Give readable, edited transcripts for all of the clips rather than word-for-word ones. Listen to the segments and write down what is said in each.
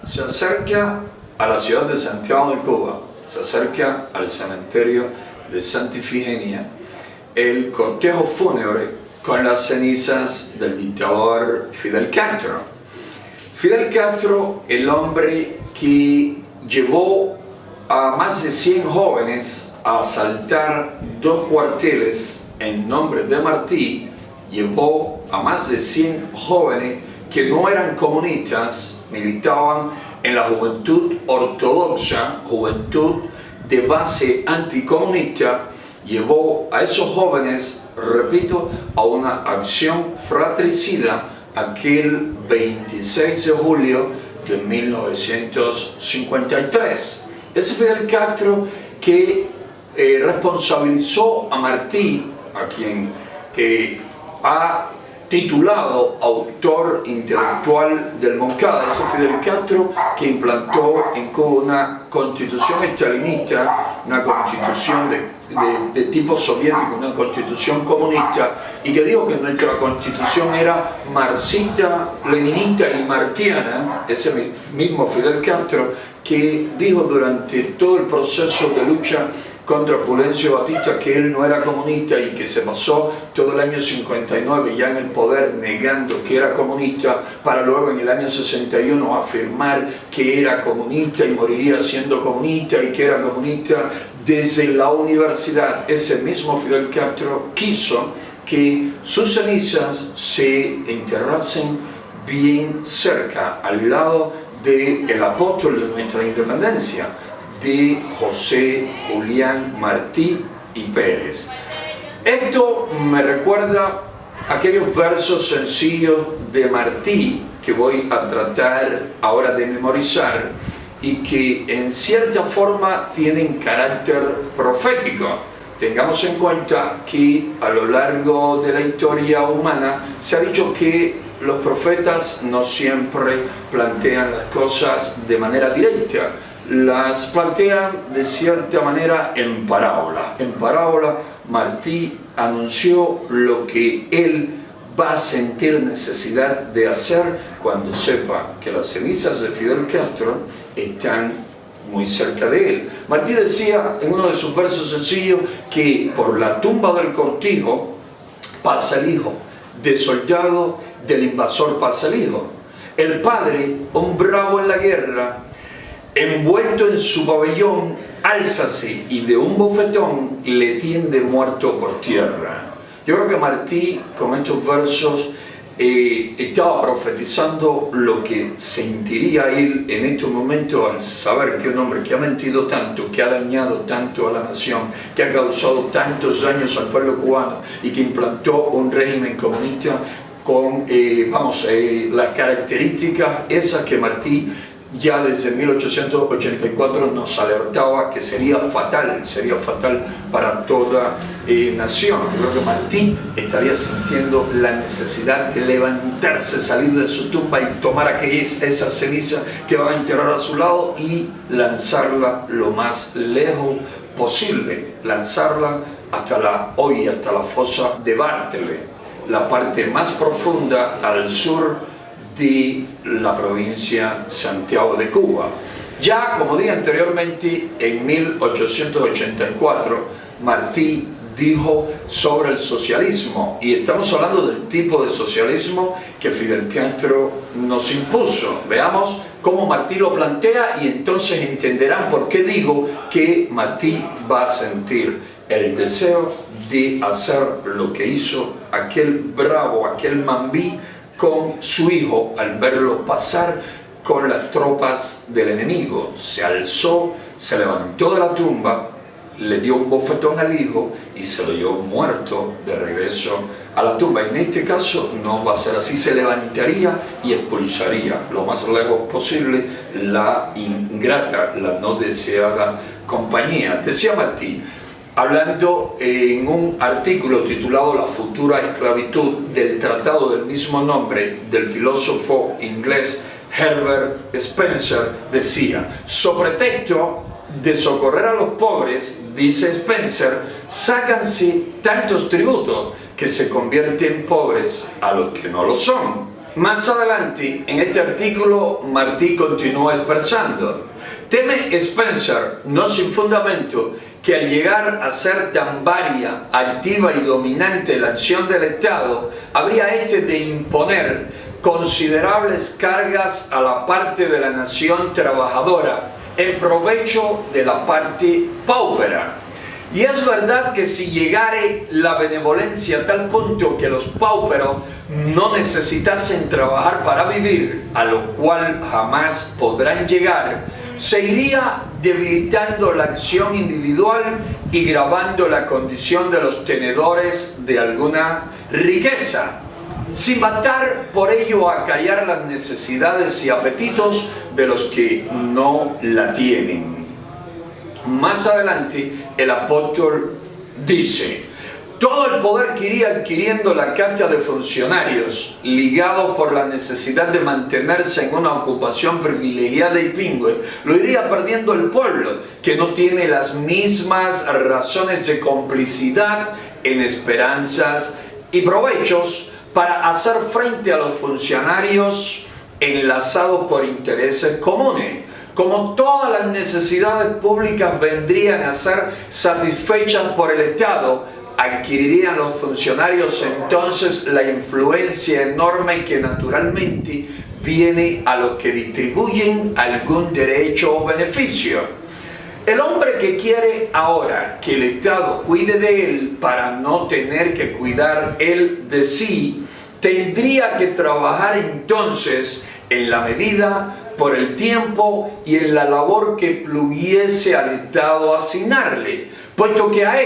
se acerca a la ciudad de Santiago de Cuba, se acerca al cementerio de Santa Ifigenia, el cortejo fúnebre con las cenizas del dictador Fidel Castro. Fidel Castro, el hombre que llevó a más de 100 jóvenes a asaltar 2 cuarteles en nombre de Martí, llevó a más de 100 jóvenes que no eran comunistas, militaban en la juventud ortodoxa, juventud de base anticomunista, llevó a esos jóvenes, repito, a una acción fratricida aquel 26 de julio de 1953. Ese Fidel Castro que responsabilizó a Martí, a quien ha titulado autor intelectual del Moncada, ese Fidel Castro que implantó en Cuba una constitución estalinista, una constitución de tipo soviético, una constitución comunista, y que dijo que nuestra constitución era marxista, leninista y martiana. Ese mismo Fidel Castro que dijo durante todo el proceso de lucha contra Fulgencio Batista que él no era comunista y que se pasó todo el año 59 ya en el poder negando que era comunista, para luego en el año 61 afirmar que era comunista y moriría siendo comunista y que era comunista desde la universidad. Ese mismo Fidel Castro quiso que sus cenizas se enterrasen bien cerca, al lado del apóstol de nuestra independencia, de José Julián Martí y Pérez. Esto me recuerda aquellos versos sencillos de Martí que voy a tratar ahora de memorizar y que en cierta forma tienen carácter profético. Tengamos en cuenta que a lo largo de la historia humana se ha dicho que los profetas no siempre plantean las cosas de manera directa, las plantean de cierta manera en parábola. En parábola, Martí anunció lo que él va a sentir necesidad de hacer cuando sepa que las cenizas de Fidel Castro están muy cerca de él. Martí decía en uno de sus versos sencillos que por la tumba del cortijo pasa el hijo, de soldado del invasor pasa el hijo. El padre, un bravo en la guerra, envuelto en su pabellón, álzase y de un bofetón le tiende muerto por tierra. Yo creo que Martí con estos versos estaba profetizando lo que sentiría él en este momento al saber que un hombre que ha mentido tanto, que ha dañado tanto a la nación, que ha causado tantos daños al pueblo cubano y que implantó un régimen comunista con las características esas que Martí ya desde 1884 nos alertaba que sería fatal para toda nación. Yo creo que Martí estaría sintiendo la necesidad de levantarse, salir de su tumba y tomar esa ceniza que va a enterrar a su lado y lanzarla lo más lejos posible, lanzarla hasta la fosa de Bártele, la parte más profunda al sur de la provincia Santiago de Cuba. Ya, como dije anteriormente, en 1884, Martí dijo sobre el socialismo, y estamos hablando del tipo de socialismo que Fidel Castro nos impuso. Veamos cómo Martí lo plantea y entonces entenderán por qué digo que Martí va a sentir el deseo de hacer lo que hizo aquel bravo, aquel mambí, con su hijo al verlo pasar con las tropas del enemigo. Se alzó, se levantó de la tumba, le dio un bofetón al hijo y se lo llevó muerto de regreso a la tumba. En este caso no va a ser así, se levantaría y expulsaría lo más lejos posible la ingrata, la no deseada compañía. Decía Martí, hablando en un artículo titulado La futura esclavitud del tratado del mismo nombre del filósofo inglés Herbert Spencer, decía: sobre pretexto de socorrer a los pobres, dice Spencer, sácanse tantos tributos que se convierten pobres a los que no lo son. Más adelante, en este artículo, Martí continúa expresando: teme Spencer, no sin fundamento, que al llegar a ser tan varia, activa y dominante la acción del Estado, habría de imponer considerables cargas a la parte de la nación trabajadora en provecho de la parte paupera. Y es verdad que si llegare la benevolencia a tal punto que los pauperos no necesitasen trabajar para vivir, a lo cual jamás podrán llegar, se iría debilitando la acción individual y gravando la condición de los tenedores de alguna riqueza, sin bastar por ello a callar las necesidades y apetitos de los que no la tienen. Más adelante, el apóstol dice: todo el poder que iría adquiriendo la casta de funcionarios, ligados por la necesidad de mantenerse en una ocupación privilegiada y pingüe, lo iría perdiendo el pueblo, que no tiene las mismas razones de complicidad en esperanzas y provechos para hacer frente a los funcionarios enlazados por intereses comunes. Como todas las necesidades públicas vendrían a ser satisfechas por el Estado, adquirirían los funcionarios entonces la influencia enorme que naturalmente viene a los que distribuyen algún derecho o beneficio. El hombre que quiere ahora que el Estado cuide de él para no tener que cuidar él de sí, tendría que trabajar entonces en la medida, por el tiempo y en la labor que pluguiese al Estado asignarle, puesto que a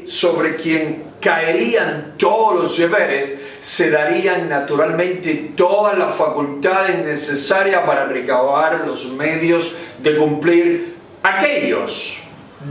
sobre quien caerían todos los deberes, se darían naturalmente todas las facultades necesarias para recabar los medios de cumplir aquellos.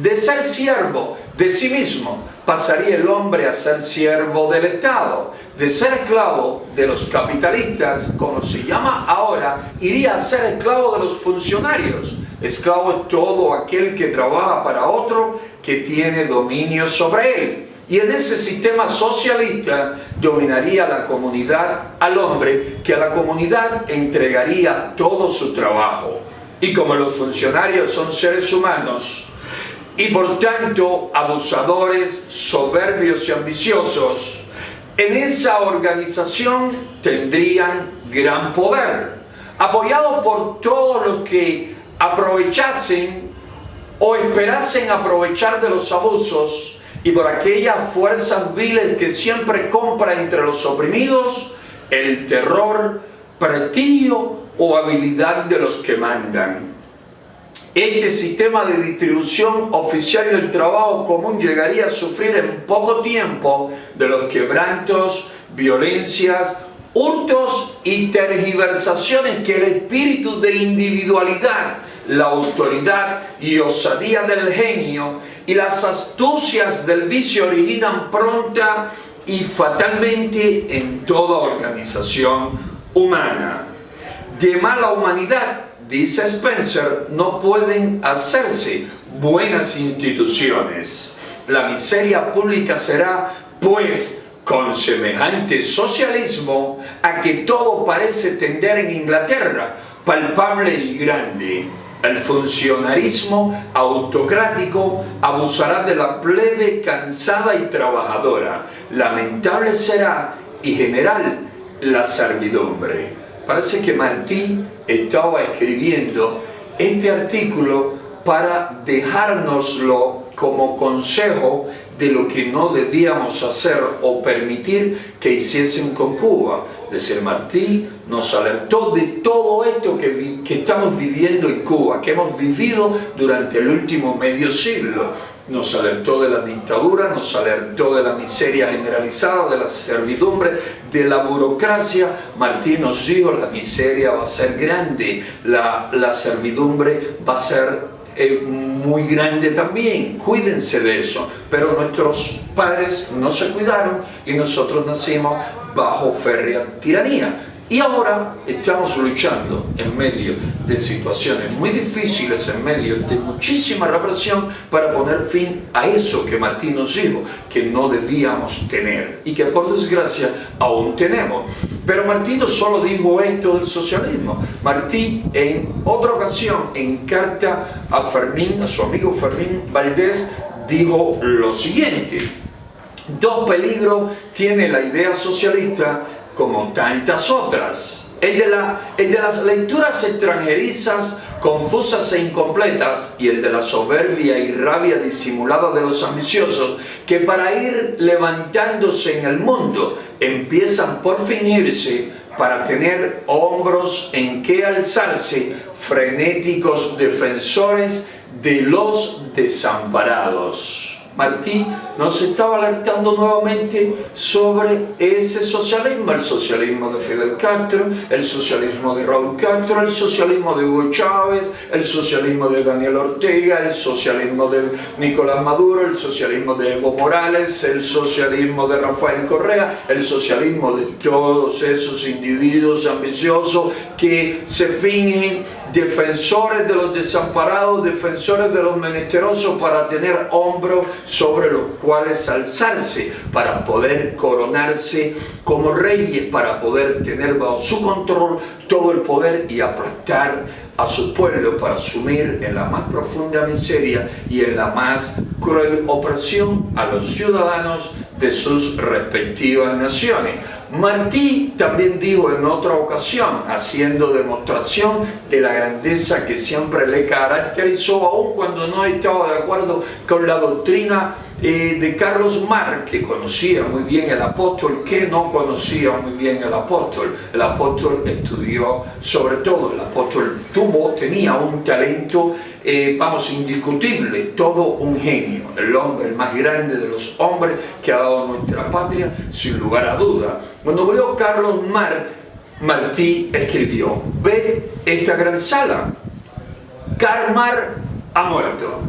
De ser siervo de sí mismo, pasaría el hombre a ser siervo del Estado. De ser esclavo de los capitalistas, como se llama ahora, iría a ser esclavo de los funcionarios. Esclavo es todo aquel que trabaja para otro que tiene dominio sobre él. Y en ese sistema socialista dominaría la comunidad al hombre, que a la comunidad entregaría todo su trabajo. Y como los funcionarios son seres humanos, y por tanto abusadores, soberbios y ambiciosos, en esa organización tendrían gran poder, apoyado por todos los que aprovechasen o esperasen aprovechar de los abusos, y por aquellas fuerzas viles que siempre compran entre los oprimidos el terror, prestigio o habilidad de los que mandan. Este sistema de distribución oficial del trabajo común llegaría a sufrir en poco tiempo de los quebrantos, violencias, hurtos y tergiversaciones que el espíritu de individualidad, la autoridad y osadía del genio y las astucias del vicio originan pronta y fatalmente en toda organización humana. De mala humanidad, dice Spencer, no pueden hacerse buenas instituciones. La miseria pública será, pues, con semejante socialismo a que todo parece tender en Inglaterra, palpable y grande. El funcionarismo autocrático abusará de la plebe cansada y trabajadora. Lamentable será y general la servidumbre. Parece que Martí estaba escribiendo este artículo para dejárnoslo como consejo de lo que no debíamos hacer o permitir que hiciesen con Cuba. Es decir, Martí nos alertó de todo esto que estamos viviendo en Cuba, que hemos vivido durante el último medio siglo. Nos alertó de la dictadura, nos alertó de la miseria generalizada, de la servidumbre, de la burocracia. Martí nos dijo: la miseria va a ser grande, la servidumbre va a ser muy grande también, cuídense de eso. Pero nuestros padres no se cuidaron y nosotros nacimos bajo férrea tiranía. Y ahora estamos luchando en medio de situaciones muy difíciles, en medio de muchísima represión, para poner fin a eso que Martí nos dijo que no debíamos tener y que por desgracia aún tenemos. Pero Martí no solo dijo esto del socialismo. Martí en otra ocasión, en carta a Fermín, a su amigo Fermín Valdés, dijo lo siguiente: dos peligros tiene la idea socialista como tantas otras. El de las lecturas extranjerizas, confusas e incompletas, y el de la soberbia y rabia disimulada de los ambiciosos, que para ir levantándose en el mundo empiezan por fingirse para tener hombros en que alzarse, frenéticos defensores de los desamparados. Martí nos estaba alertando nuevamente sobre ese socialismo, el socialismo de Fidel Castro, el socialismo de Raúl Castro, el socialismo de Hugo Chávez, el socialismo de Daniel Ortega, el socialismo de Nicolás Maduro, el socialismo de Evo Morales, el socialismo de Rafael Correa, el socialismo de todos esos individuos ambiciosos que se fingen defensores de los desamparados, defensores de los menesterosos, para tener hombros sobre los cuales alzarse, para poder coronarse como reyes, para poder tener bajo su control todo el poder y aplastar a su pueblo, para sumir en la más profunda miseria y en la más cruel opresión a los ciudadanos de sus respectivas naciones. Martí también dijo en otra ocasión, haciendo demostración de la grandeza que siempre le caracterizó, aun cuando no estaba de acuerdo con la doctrina de Carlos Marx, que conocía muy bien el apóstol, que no conocía muy bien el apóstol. El apóstol estudió sobre todo, el apóstol tenía un talento, indiscutible, todo un genio, el hombre, el más grande de los hombres que ha dado nuestra patria, sin lugar a duda. Cuando murió Carlos Marx, Martí escribió: ve esta gran sala, Karl Marx ha muerto.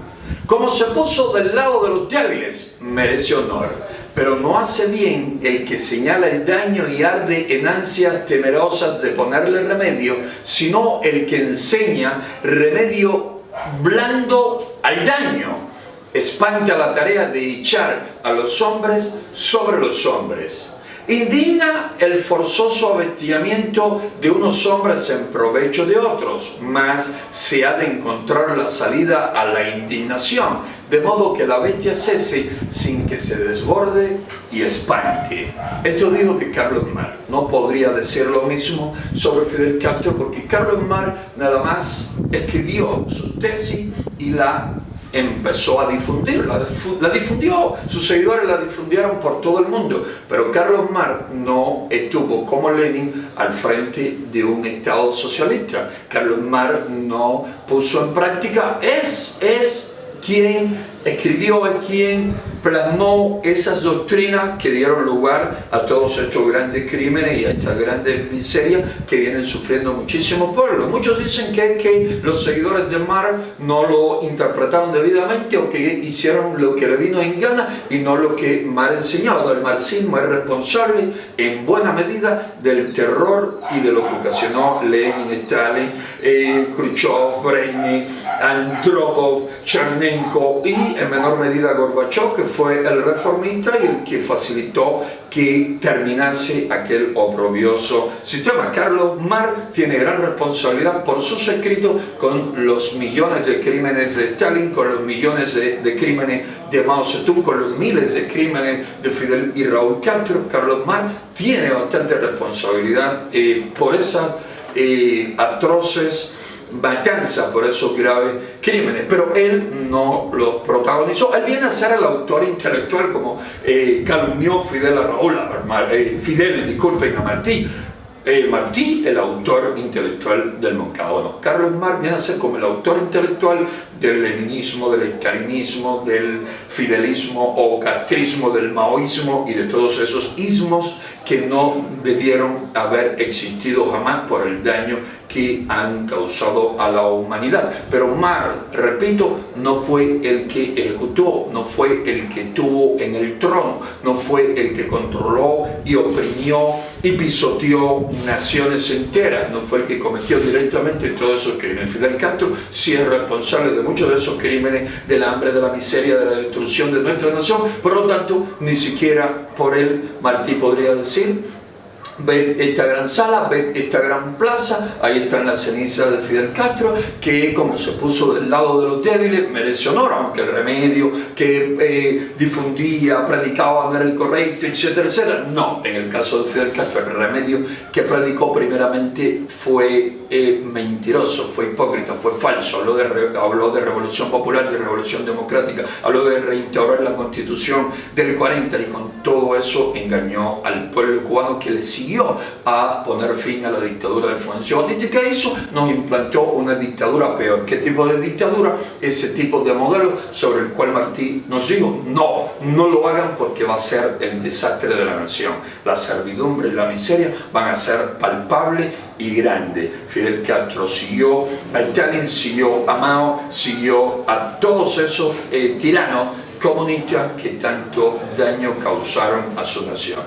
Como se puso del lado de los débiles, merece honor, pero no hace bien el que señala el daño y arde en ansias temerosas de ponerle remedio, sino el que enseña remedio blando al daño. Espanta la tarea de echar a los hombres sobre los hombres. Indigna el forzoso avestimiento de unos hombres en provecho de otros, mas se ha de encontrar la salida a la indignación, de modo que la bestia cese sin que se desborde y espante. Esto dijo que Carlos Marx. No podría decir lo mismo sobre Fidel Castro, porque Carlos Marx nada más escribió su tesis y la empezó a difundir, la difundió, sus seguidores la difundieron por todo el mundo, pero Carlos Marx no estuvo como Lenin al frente de un Estado socialista. Carlos Marx no puso en práctica, es quien escribió, es quien plasmó esas doctrinas que dieron lugar a todos estos grandes crímenes y a estas grandes miserias que vienen sufriendo muchísimos pueblos. Muchos dicen que los seguidores de Marx no lo interpretaron debidamente, o que hicieron lo que le vino en gana y no lo que Marx enseñaba. El marxismo es responsable en buena medida del terror y de lo que ocasionó Lenin, Stalin, Khrushchev, Brezhnev, Andropov, Chernenko y en menor medida Gorbachev, que fue el reformista y el que facilitó que terminase aquel oprobioso sistema. Carlos Marx tiene gran responsabilidad por sus escritos, con los millones de crímenes de Stalin, con los millones de crímenes de Mao Zedong, con los miles de crímenes de Fidel y Raúl Castro. Carlos Marx tiene bastante responsabilidad por esas atroces matanza, por esos graves crímenes, pero él no los protagonizó. Él viene a ser el autor intelectual, como calumnió Fidel a Raúl, a Martí. Martí, el autor intelectual del Moncada. Bueno, Carlos Marx viene a ser como el autor intelectual del leninismo, del estalinismo, del fidelismo o castrismo, del maoísmo y de todos esos ismos que no debieron haber existido jamás por el daño que han causado a la humanidad. Pero Marx, repito, no fue el que ejecutó, no fue el que estuvo en el trono, no fue el que controló y oprimió y pisoteó naciones enteras, no fue el que cometió directamente todos esos crímenes. Fidel Castro sí es responsable de muchos de esos crímenes, del hambre, de la miseria, de la destrucción de nuestra nación. Por lo tanto, ni siquiera por él Martí podría decir Ve esta gran sala, ve esta gran plaza, ahí están las cenizas de Fidel Castro, que como se puso del lado de los débiles, merece honor, aunque el Remedio que difundía, predicaba no era el correcto, etcétera, etcétera. No, en el caso de Fidel Castro, el Remedio que predicó primeramente fue mentiroso, fue hipócrita, fue falso, habló de revolución popular, de revolución democrática, habló de reinstaurar la Constitución del 40 y con todo eso engañó al pueblo cubano, que le siguió a poner fin a la dictadura del Fulgencio Batista, que hizo, nos implantó una dictadura peor. ¿Qué tipo de dictadura? Ese tipo de modelo sobre el cual Martí nos dijo, no lo hagan porque va a ser el desastre de la nación. La servidumbre y la miseria van a ser palpables y grandes. Fidel Castro siguió a Stalin, siguió a Mao, siguió a todos esos tiranos comunistas que tanto daño causaron a su nación.